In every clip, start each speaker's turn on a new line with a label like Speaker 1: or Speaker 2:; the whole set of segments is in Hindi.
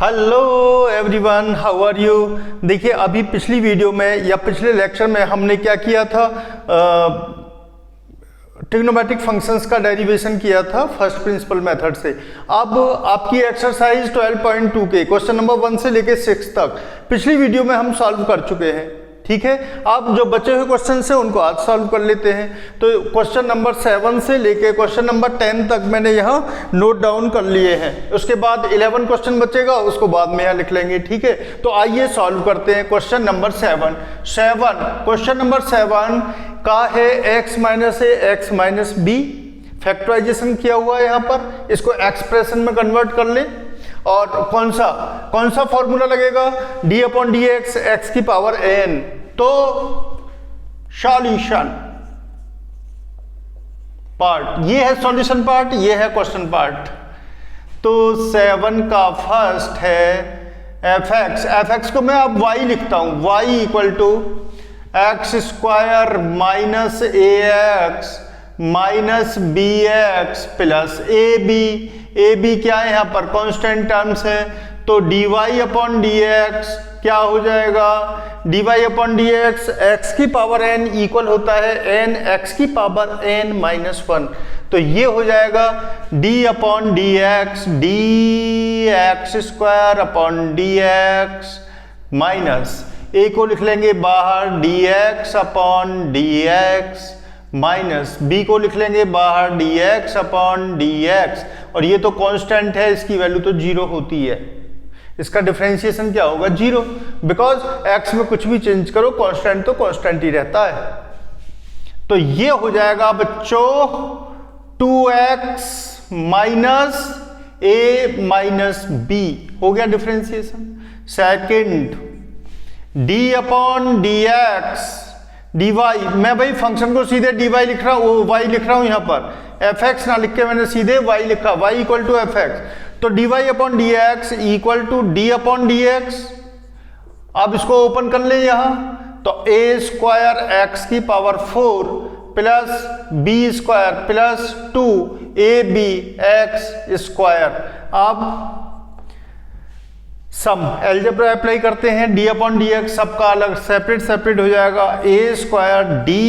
Speaker 1: Hello everyone, how are you. देखिए, अभी पिछली वीडियो में या पिछले लेक्चर में हमने क्या किया था, ट्रिग्नोमेट्रिक फंक्शंस का डेरिवेशन किया था फर्स्ट प्रिंसिपल मेथड से। अब आपकी एक्सरसाइज 12.2 के क्वेश्चन नंबर 1 से लेके 6 तक पिछली वीडियो में हम सॉल्व कर चुके हैं। ठीक है, अब जो बचे हुए क्वेश्चन है उनको आज सॉल्व कर लेते हैं। तो क्वेश्चन नंबर 7 से लेके क्वेश्चन नंबर 10 तक मैंने यहाँ नोट डाउन कर लिए हैं। उसके बाद 11 क्वेश्चन बचेगा, उसको बाद में यहाँ लिख लेंगे। ठीक है, तो आइए सॉल्व करते हैं क्वेश्चन नंबर 7। क्वेश्चन नंबर 7 का है x minus a x minus B. Factorisation किया हुआ है यहाँ पर, इसको एक्सप्रेशन में कन्वर्ट कर ले। और कौन सा फॉर्मूला लगेगा, d upon d x x की पावर n। तो सॉल्यूशन पार्ट ये है, सॉल्यूशन पार्ट ये है क्वेश्चन पार्ट। तो 7 का फर्स्ट है f(x) को मैं अब y लिखता हूं, y equal to x square minus a x minus b x plus a b क्या है यहाँ पर, कांस्टेंट टर्म्स है। तो dy अपॉन डी एक्स क्या हो जाएगा, dy upon d x x की पावर n इक्वल होता है n x की पावर n माइनस 1। तो ये हो जाएगा d upon d x square upon d x minus a को लिख लेंगे बाहर dx upon d x minus b को लिख लेंगे बाहर dx अपॉन dx। और ये तो कांस्टेंट है, इसकी वैल्यू तो 0 होती है। इसका डिफरेंशिएशन क्या होगा, 0, बिकॉज x में कुछ भी चेंज करो कांस्टेंट तो कांस्टेंट ही रहता है। तो ये हो जाएगा बच्चों 2x minus a minus b हो गया differentiation. Second d upon d x dy, मैं भाई फंक्शन को सीधे dy लिख रहा हूँ, y लिख रहा हूँ यहाँ पर, fx ना लिख के मैंने सीधे y लिखा, y इक्वल टू fx। तो dy upon d x equal to d upon d x. अब इसको ओपन कर ले यहाँ, तो a स्क्वायर एक्स की power 4 plus b square plus 2ab x square. अब सम एलजेब्रा अप्लाई करते हैं, d अपॉन डी एक्स सबका अलग सेपरेट हो जाएगा, a स्क्वायर डी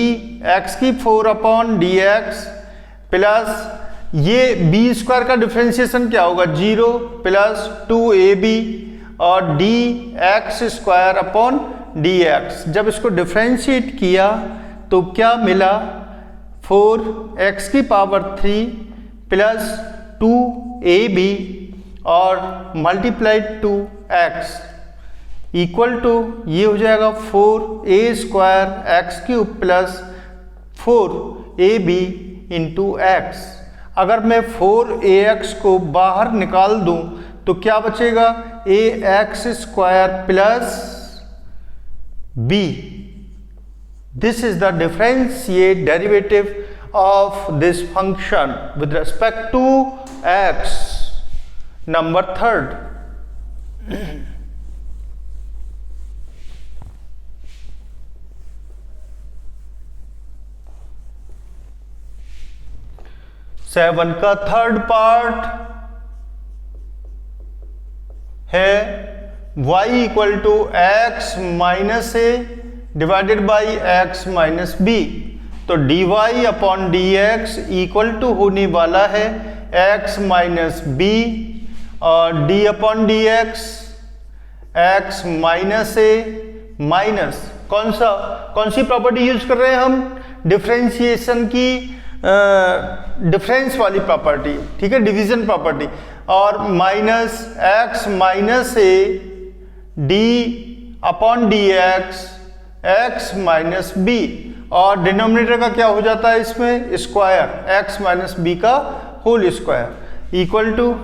Speaker 1: एक्स की 4 अपॉन डी एक्स प्लस ये b स्क्वायर का डिफरेंशिएशन क्या होगा, 0 प्लस 2ab और D x square upon d x. जब इसको डिफरेंशिएट किया तो क्या मिला, 4x की पावर 3 प्लस 2ab और मल्टीप्लाइड 2x इक्वल टू ये हो जाएगा 4a square x cube plus 4ab into x. अगर मैं 4ax को बाहर निकाल दूं तो क्या बचेगा, ax square plus b। This is the differentiate derivative of this function with respect to x। Number 3 7 का थर्ड पार्ट है y equal to x minus a divided by x minus b. तो dy upon d x equal to होने वाला है x माइनस बी और d upon d x minus a minus कौन सी प्रॉपर्टी यूज कर रहे हैं हम, डिफरेंशिएशन की डिफरेंस वाली प्रॉपर्टी, ठीक है, डिवीजन प्रॉपर्टी। और minus x minus a d upon d x minus b और डिनोमिनेटर का क्या हो जाता है इसमें, स्क्वायर एक्स माइनस बी का होल स्क्वायर इक्वल टू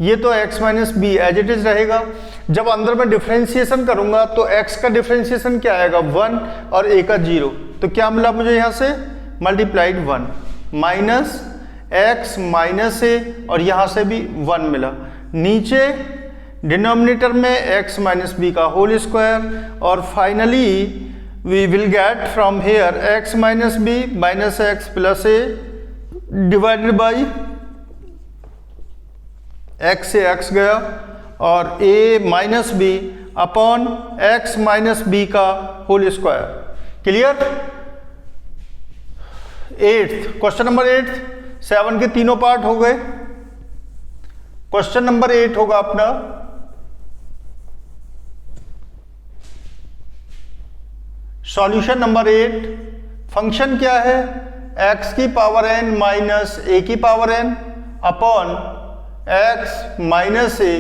Speaker 1: ये तो x minus b as it is रहेगा। जब अंदर में डिफरेंशिएशन करूंगा तो x का डिफरेंशिएशन क्या आएगा, 1 और a का 0। तो क्या मिला मुझे यहाँ से, multiplied 1 minus x minus a और यहाँ से भी 1 मिला। नीचे डिनोमिनेटर में x माइनस बी का होल स्क्वायर और finally we will get from here x minus b minus x plus a divided by x से x गया और a minus b upon x minus b का whole square. Clear? 8th question number 8 7 के तीनों पार्ट हो गए। क्वेश्चन नंबर 8 होगा अपना सॉल्यूशन नंबर 8। फंक्शन क्या है? x की पावर n माइनस a की power n upon x minus a।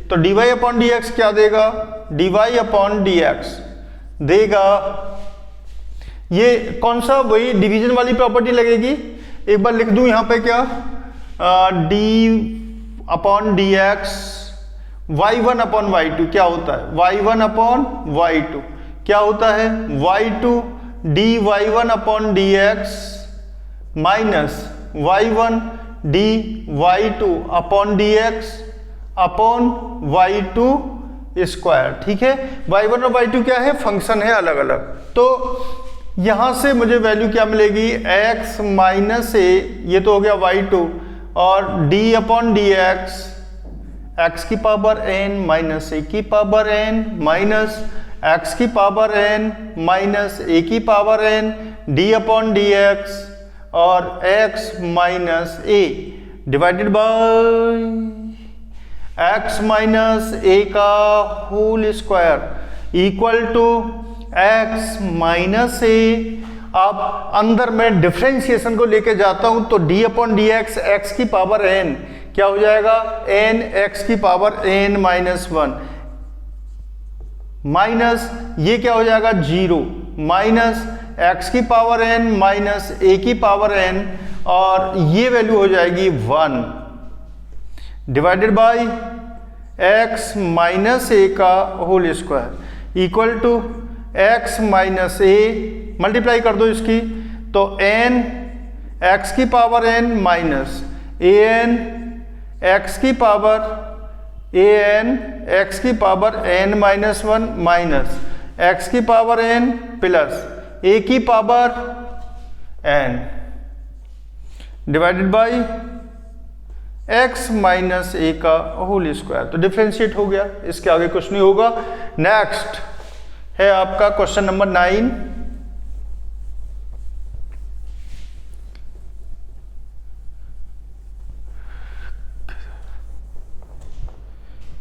Speaker 1: तो dy अपॉन dx क्या देगा? dy अपॉन dx देगा। ये कौन सा? वही डिवीजन वाली प्रॉपर्टी लगेगी। एक बार लिख दूं यहां पे क्या, d upon dx y1 upon y2 क्या होता है? y1 अपॉन y2 क्या होता है? y2 dy1 upon dx minus y1 dy2 upon dx upon y2 square. ठीक है, y1 और y2 क्या है? फंक्शन है अलग अलग। तो यहां से मुझे वैल्यू क्या मिलेगी? x माइनस a, ये तो हो गया y2, और d अपॉन dx x की पावर n माइनस a की पावर n माइनस x की पावर n माइनस a की power n d upon dx और x minus a divided by x minus a का whole square equal to x minus a। अब अंदर मैं डिफरेंशिएशन को लेके जाता हूं तो d upon d x x की पावर n क्या हो जाएगा? n x की पावर n माइनस 1 माइनस ये क्या हो जाएगा? 0 माइनस x की पावर n माइनस a की पावर n और ये वैल्यू हो जाएगी 1 divided by x minus a का whole square equal to x minus a multiply कर दो इसकी, तो n x की power n minus an x की पावर an x की power n minus 1 minus x की पावर n प्लस a की power n divided by x minus a का होल स्क्वायर। तो डिफरेंशिएट हो गया, इसके आगे कुछ नहीं होगा। नेक्स्ट है आपका क्वेश्चन नंबर 9।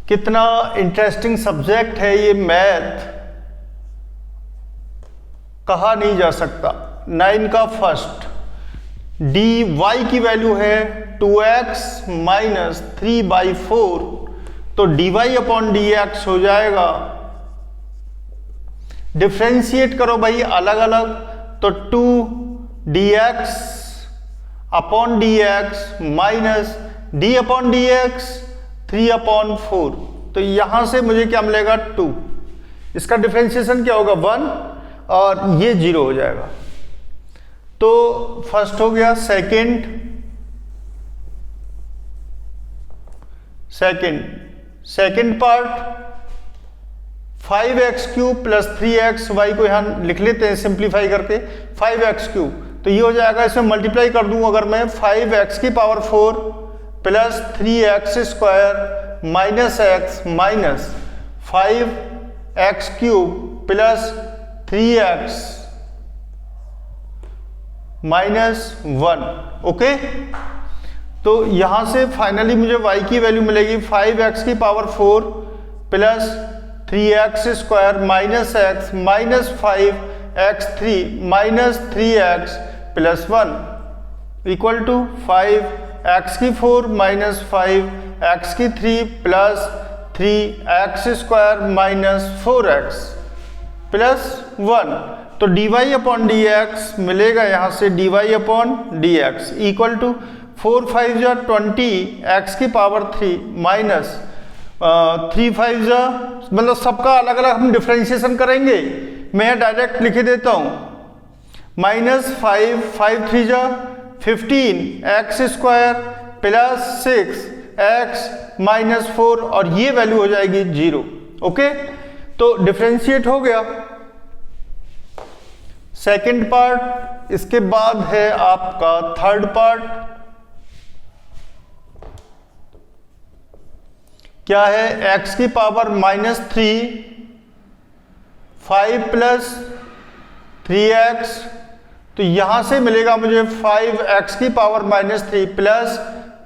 Speaker 1: कितना इंटरेस्टिंग सब्जेक्ट है ये मैथ, कहा नहीं जा सकता। 9 का फर्स्ट dy की वैल्यू है 2x माइनस 3/4, तो dy अपॉन dx हो जाएगा। डिफ्रेंशिएट करो भाई अलग अलग, तो 2dx upon dx minus d upon dx 3/4। तो यहां से मुझे क्या मिलेगा? 2। इसका डिफ्रेंशिएशन क्या होगा? 1 और ये 0 हो जाएगा। तो फर्स्ट हो गया। Second part 5x cube plus 3xy को यहां लिख लेते हैं सिंप्लीफाई करके 5x क्यूब। तो ये हो जाएगा, इसमें मल्टीप्लाई कर दूं अगर मैं 5x की power 4 plus 3x square minus x minus 5x cube plus 3x minus 1। Okay, तो यहां से फाइनली मुझे y की वैल्यू मिलेगी 5x की power 4 plus 3x square minus x minus 5x3 minus 3x plus 1 equal to 5x की 4 माइनस 5x की 3 plus 3x square minus 4x plus 1। तो dy अपॉन dx मिलेगा यहां से dy upon dx equal to 4 5 जा 20 x की पावर 3 माइनस 3 5 जा, मतलब सबका अलग अलग हम डिफरेंशिएशन करेंगे। मैं डायरेक्ट लिख देता हूं माइनस 5 5 3 जा 15 x square plus 6 x minus 4 और ये वैल्यू हो जाएगी 0। ओके, तो डिफरेंशिएट हो गया सेकंड पार्ट। इसके बाद है आपका थर्ड पार्ट। क्या है, x की पावर -3, 5 प्लस 3x, तो यहां से मिलेगा मुझे 5x की पावर -3 प्लस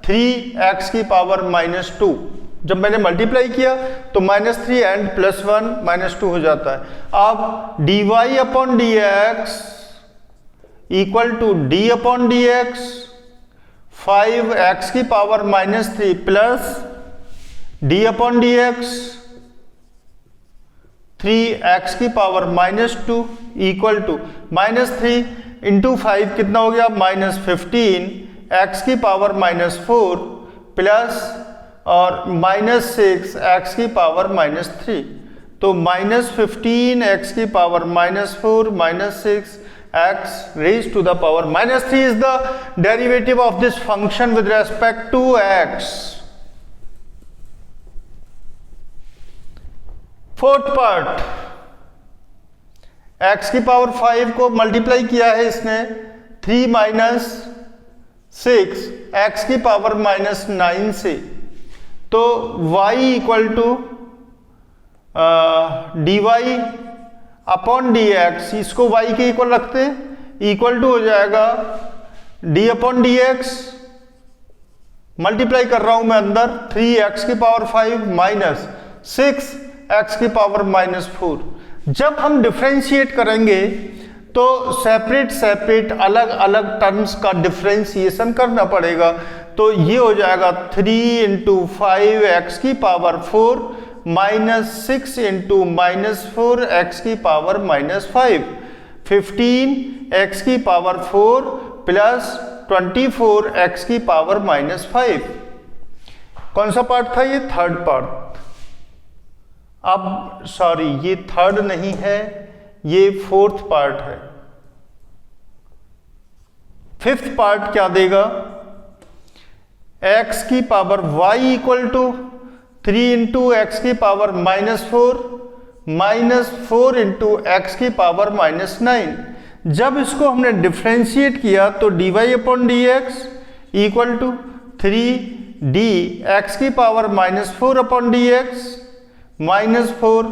Speaker 1: 3x की पावर -2। जब मैंने मल्टीप्लाई किया तो -3 एंड +1 -2 हो जाता है। अब dy upon dx equal to d upon dx 5x की power -3 plus d upon dx 3x की पावर -2 इक्वल टू -3 इंटू 5 कितना हो गया, -15 x की पावर -4 प्लस और -6 x की पावर -3, तो -15 x की power -4 -6 x raised to the power -3 is the derivative of this function with respect to x. Fourth part, x की पावर 5 को मल्टीप्लाई किया है इसने 3 माइनस 6 x की पावर -9 से, तो y equal to dy upon dx, इसको y के इक्वल रखते हैं, इक्वल टू हो जाएगा d अपॉन dx, मल्टीप्लाई कर रहा हूं मैं अंदर 3x की पावर 5 माइनस 6x की पावर -4। जब हम डिफरेंशिएट करेंगे तो सेपरेट अलग अलग टर्म्स का डिफरेंशिएशन करना पड़ेगा, तो ये हो जाएगा 3 इंटू 5x की पावर 4 माइनस 6 इंटू -4x की पावर -5, 15x की पावर 4 प्लस 24x की पावर -5। कौन सा पार्ट था ये, थर्ड पार्ट। अब सॉरी, ये थर्ड नहीं है, ये फोर्थ पार्ट है। फिफ्थ पार्ट क्या देगा, x की power y equal to 3 into x की पावर -4 माइनस 4 इंटू एक्स की पावर -9। जब इसको हमने डिफ्रेंशिएट किया तो dy upon d x equal to 3d x की power -4 upon d x -4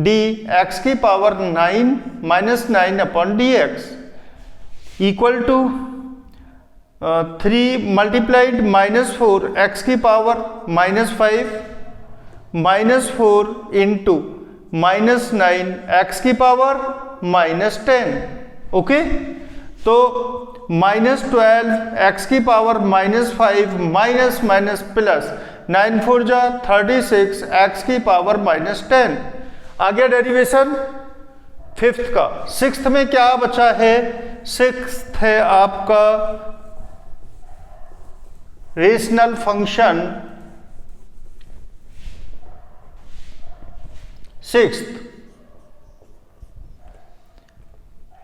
Speaker 1: d x की power 9 upon d x equal to 3 multiplied -4 x की पावर -5 -4 इंटू -9 एक्स की पावर -10। ओके, तो -12 एक्स की पावर -5 माइनस प्लस 9 4 जा 36 एक्स की पावर -10। आ गया डेरिवेशन फिफ्थ का। सिक्स्थ में क्या बचा है, सिक्स्थ है आपका rational function. Sixth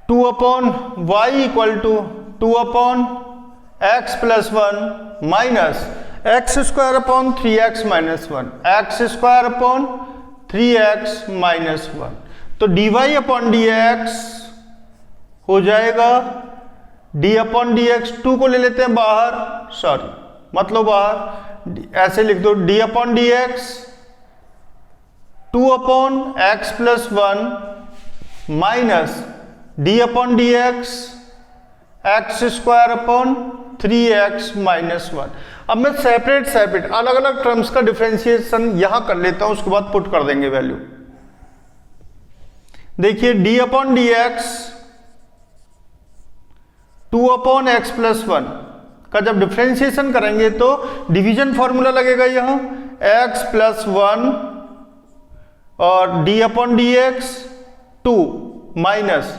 Speaker 1: 2 upon y equal to 2 upon x plus 1 minus x square upon 3x minus 1 x square upon 3x minus 1। तो dy अपॉन डी एक्स हो जाएगा d अपॉन डी एक्स, 2 को ले लेते हैं बाहर, सॉरी मतलब बाहर, ऐसे लिख दो d upon d x 2 upon x plus 1 minus d upon d x x square upon 3x minus 1। अब मैं सेपरेट अलग अलग टर्म्स का डिफरेंशिएशन यहां कर लेता हूं, उसके बाद पुट कर देंगे वैल्यू। देखिए d upon d x 2 upon x plus 1 का जब डिफरेंशिएशन करेंगे तो डिवीजन फॉर्मूला लगेगा यहां x प्लस 1 और d upon d x 2 minus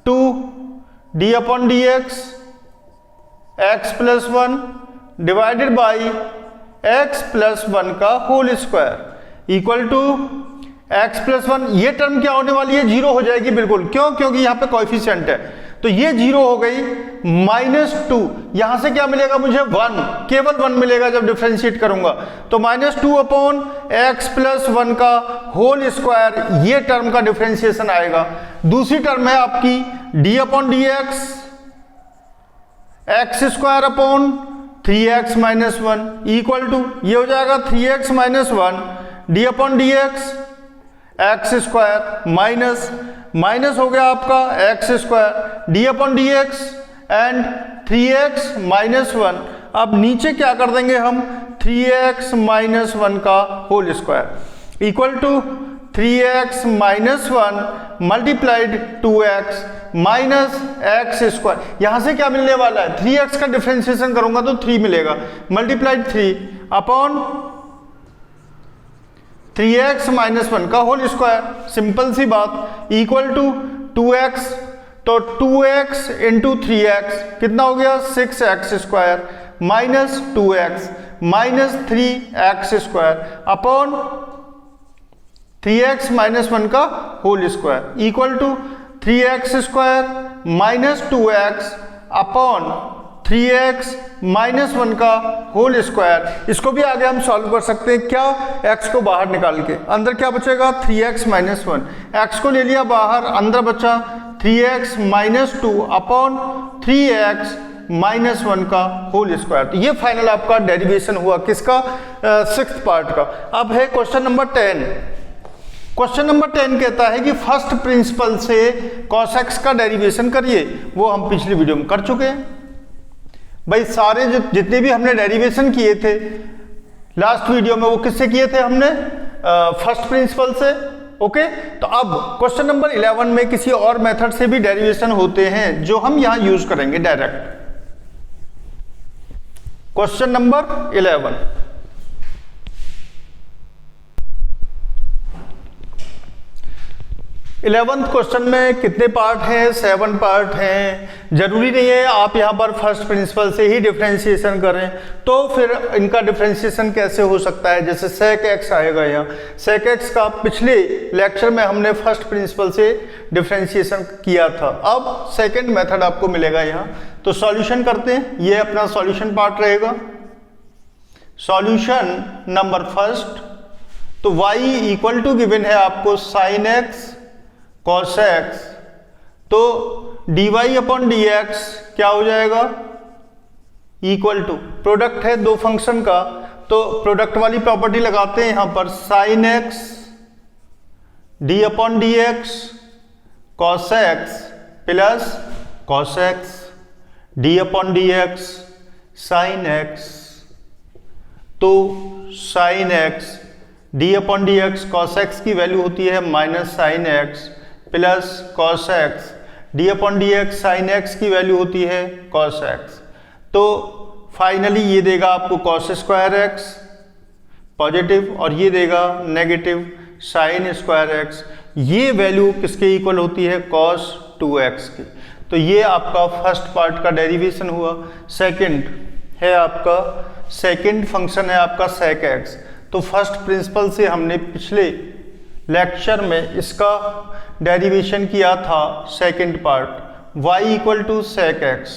Speaker 1: 2 d upon d x x plus 1 divided by x plus 1 का whole square equal to x plus 1। ये टर्म क्या होने वाली है, जीरो हो जाएगी बिल्कुल। क्यों? क्योंकि यहां पे कोएफिशिएंट है, तो ये जीरो हो गई। -2 यहां से क्या मिलेगा मुझे, 1, केवल 1 मिलेगा जब डिफरेंशिएट करूंगा। तो -2 अपॉन एक्स प्लस 1 का होल स्क्वायर, ये टर्म का डिफरेंशिएशन आएगा। दूसरी टर्म है आपकी d upon d x x square upon 3x minus 1 equal to ये हो जाएगा 3x minus 1 d upon d x square minus हो गया आपका x square d upon d x and 3x minus 1। अब नीचे क्या कर देंगे हम 3x माइनस 1 का whole square equal to 3x minus 1 multiplied 2x minus x square. यहां से क्या मिलने वाला है 3x का डिफरेंशिएशन करूंगा तो 3 मिलेगा मल्टीप्लाइड 3 अपॉन 3x माइनस 1 का होल स्क्वायर। सिंपल सी बात इक्वल टू 2x तो 2x इंटू 3x कितना हो गया 6x square minus 2x minus 3x square upon 3x minus 1 का whole square equal to 3x square minus 2x upon 3x minus 1 का होल स्क्वायर। इसको भी आगे हम सॉल्व कर सकते हैं क्या x को बाहर निकाल के अंदर क्या बचेगा 3x माइनस 1 x को ले लिया बाहर अंदर बचा 3x minus 2 upon 3x minus 1 का होल स्क्वायर। तो ये फाइनल आपका डेरिवेशन हुआ किसका 6th पार्ट का। अब है क्वेश्चन नंबर 10। क्वेश्चन नंबर 10 कहता है कि फर्स्ट प्रिंसिपल से cos x का डेरिवेशन करिए। वो हम पिछली वीडियो में कर चुके हैं भाई। सारे जितने भी हमने डेरिवेशन किए थे लास्ट वीडियो में वो किससे किए थे हमने फर्स्ट प्रिंसिपल से। ओके तो अब क्वेश्चन नंबर 11 में किसी और मेथड से भी डेरिवेशन होते हैं जो हम यहां यूज करेंगे direct. Question number 11 11th question में कितने पार्ट हैं 7 पार्ट हैं। जरूरी नहीं है आप यहां पर फर्स्ट प्रिंसिपल से ही डिफरेंशिएशन करें तो फिर इनका डिफरेंशिएशन कैसे हो सकता है। जैसे sec x आएगा यहाँ sec x का पिछले लेक्चर में हमने फर्स्ट प्रिंसिपल से डिफरेंशिएशन किया था। अब सेकंड मेथड आपको मिलेगा यहाँ तो सॉल्यूशन करते हैं। ये अपना सॉल्यूशन पार्ट रहेगा। सॉल्यूशन नंबर फर्स्ट तो y इक्वल टू गिवन है आपको sin x cos x तो dy अपॉन डी एक्स क्या हो जाएगा इक्वल टू प्रोडक्ट है दो फंक्शन का तो प्रोडक्ट वाली प्रॉपर्टी लगाते हैं यहां पर sin x d upon d x cos x plus cos x d upon d x sin x तो sin x d upon d x cos x की वैल्यू होती है minus sin x plus cos x d upon d x sine x की वैल्यू होती है cos x। तो फाइनली ये देगा आपको cos स्क्वायर x पॉजिटिव और ये देगा नेगेटिव साइन स्क्वायर x। ये वैल्यू किसके इक्वल होती है cos 2x की। तो ये आपका फर्स्ट पार्ट का डेरिवेशन हुआ। सेकंड है आपका सेकंड फंक्शन है आपका sec x। तो फर्स्ट प्रिंसिपल से हमने पिछले लेक्चर में इसका डेरिवेशन किया था second part y equal to sec x।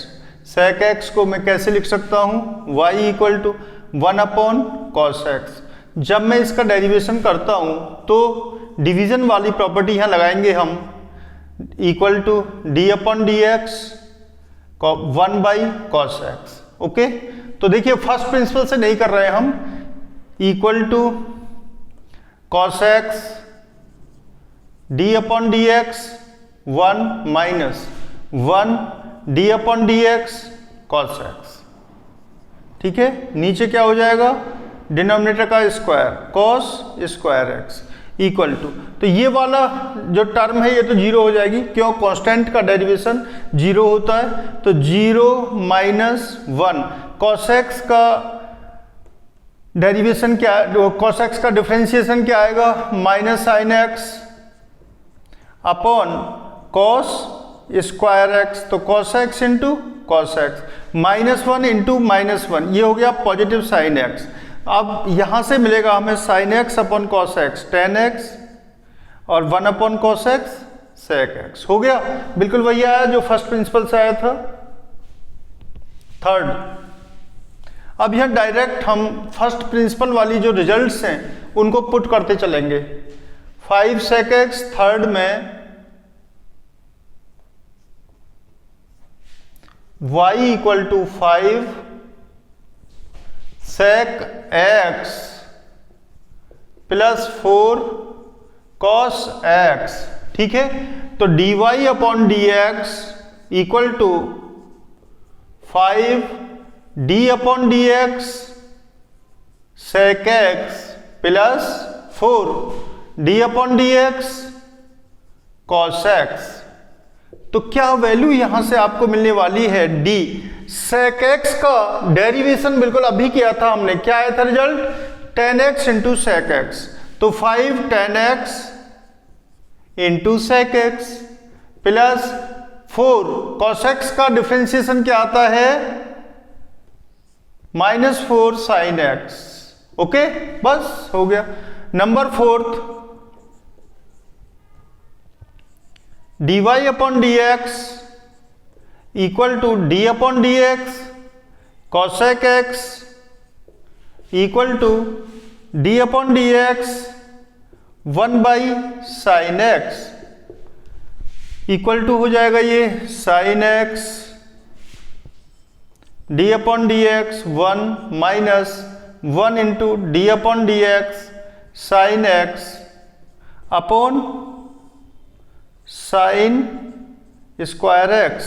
Speaker 1: sec x को मैं कैसे लिख सकता हूँ y equal to 1 upon cos x। जब मैं इसका डेरिवेशन करता हूँ तो डिवीजन वाली प्रॉपर्टी यहाँ लगाएंगे हम equal to d upon d x 1 by cos x। Okay तो देखिए फर्स्ट प्रिंसिपल से नहीं कर रहे हैं हम equal to cos x d upon d x 1 minus 1 d upon d x cos x। ठीक है नीचे क्या हो जाएगा डिनोमिनेटर का square cos square x equal to तो ये वाला जो टर्म है ये तो जीरो हो जाएगी क्यों कांस्टेंट का डेरिवेशन जीरो होता है। तो 0 माइनस 1 cos x का डेरिवेशन क्या cos x का डिफरेंशिएशन क्या आएगा minus sine x upon cos square x। तो cos x into cos x minus 1 into minus 1 ये हो गया पॉजिटिव साइन x। अब यहां से मिलेगा हमें sine x upon cos x tan x और 1 upon cos x sec x हो गया। बिल्कुल वही आया जो फर्स्ट प्रिंसिपल से आया था। थर्ड अब यहां डायरेक्ट हम फर्स्ट प्रिंसिपल वाली जो रिजल्ट्स हैं उनको पुट करते चलेंगे। 5 sec x थर्ड में y equal to 5 sec x plus 4 cos x, ठीक है। तो dy upon d x equal to 5 d upon d x sec x plus 4 d upon d x cos x। तो क्या वैल्यू यहां से आपको मिलने वाली है d। sec x का डेरिवेशन बिल्कुल अभी किया था हमने, क्या आया था result 10x into sec x। तो 5 10x into sec x plus 4 cos x का डिफरेंशिएशन क्या आता है -4 sin x। ओके, बस हो गया। Number 4 dy upon d x equal to d upon d x cosec x equal to d upon d x 1 by sine x equal to हो जाएगा ये sine x d upon d x 1 minus 1 into d upon d x sine x upon sine square x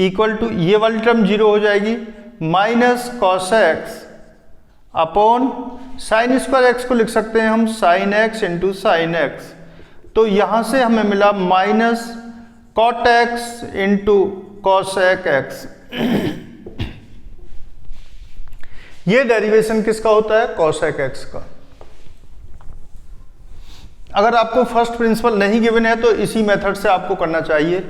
Speaker 1: equal to ये वाली टर्म जीरो हो जाएगी minus cos x upon sine square x को लिख सकते हैं हम sine x into sine x. तो यहां से हमें मिला minus cot x into cosec x. ये डेरिवेशन किसका होता है कॉसेक एक्स का। अगर आपको फर्स्ट प्रिंसिपल नहीं गिवन है तो इसी मेथड से आपको करना चाहिए।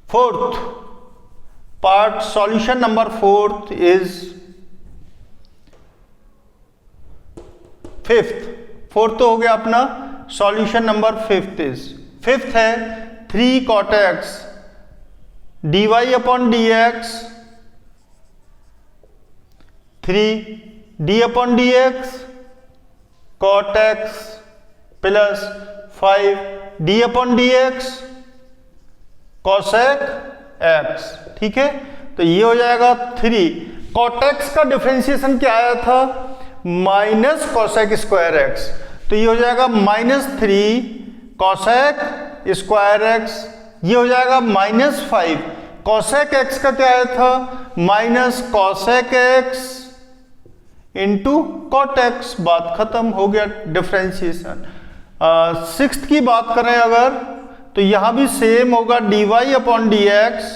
Speaker 1: Fourth part solution number 4 is fourth तो हो गया अपना। सॉल्यूशन नंबर 5 है 3 cot x dy upon d x 3 d upon d x cot x plus 5 d upon d x cosec x, ठीक है। तो ये हो जाएगा 3 cot x का डिफरेंशिएशन क्या आया था माइनस cosec स्क्वायर x। तो ये हो जाएगा -3 cosec स्क्वायर x। ये हो जाएगा -5 cosec x का क्या आया था minus cosec x into cot x. बात खत्म हो गया डिफरेंशिएशन। 6th की बात करें अगर तो यहां भी सेम होगा dy upon d x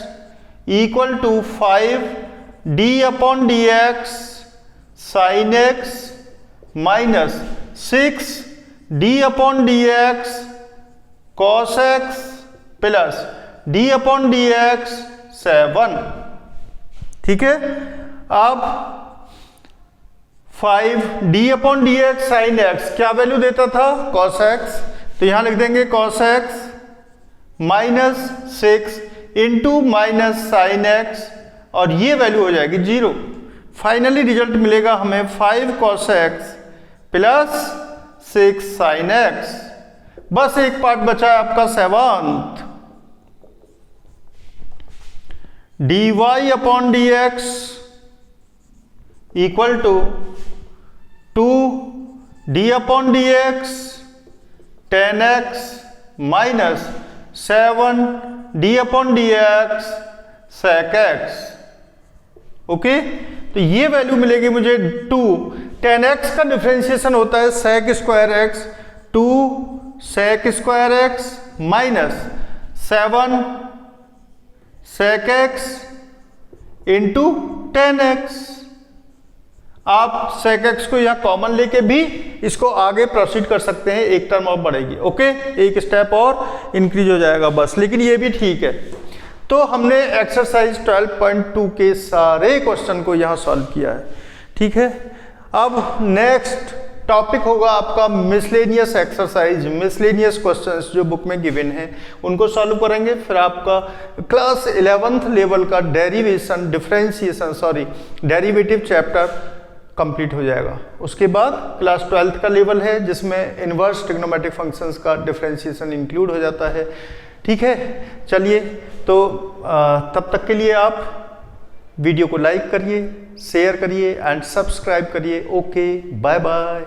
Speaker 1: equal to 5 d upon d x sine x minus 6 d upon d x cos x plus d upon d x 7, ठीक है। अब 5 d upon d x sine x क्या वैल्यू देता था cos x। तो यहां लिख देंगे cos x minus 6 into minus sine x और ये वैल्यू हो जाएगी 0। फाइनली रिजल्ट मिलेगा हमें 5 cos x plus 6 sine x. बस एक पार्ट बचा है आपका 7th dy upon d x equal to 2 d upon d x 10x minus 7 d upon d x sec x। Okay, तो ये वैल्यू मिलेगी मुझे 2 10x का डिफरेंशिएशन होता है sec square x 2 sec square x minus 7 sec x into 10x। आप sec x को यहां कॉमन लेके भी इसको आगे प्रोसीड कर सकते हैं, एक टर्म और बढ़ेगी। ओके, एक स्टेप और इंक्रीज हो जाएगा बस, लेकिन ये भी ठीक है। तो हमने एक्सरसाइज 12.2 के सारे क्वेश्चन को यहां सॉल्व किया है, ठीक है। अब नेक्स्ट टॉपिक होगा आपका मिसलेनियस एक्सरसाइज, मिसलेनियस क्वेश्चंस जो बुक में गिवन है उनको सॉल्व करेंगे। फिर आपका क्लास 11th लेवल का डेरिवेशन डेरिवेटिव चैप्टर कंप्लीट हो जाएगा। उसके बाद क्लास 12th का लेवल है जिसमें इनवर्स ट्रिग्नोमेट्रिक फंक्शंस का डिफरेंशिएशन इंक्लूड हो जाता है, ठीक है। चलिए, तो तब तक के लिए आप वीडियो को लाइक करिए, शेयर करिए एंड सब्सक्राइब करिए। Okay, bye bye.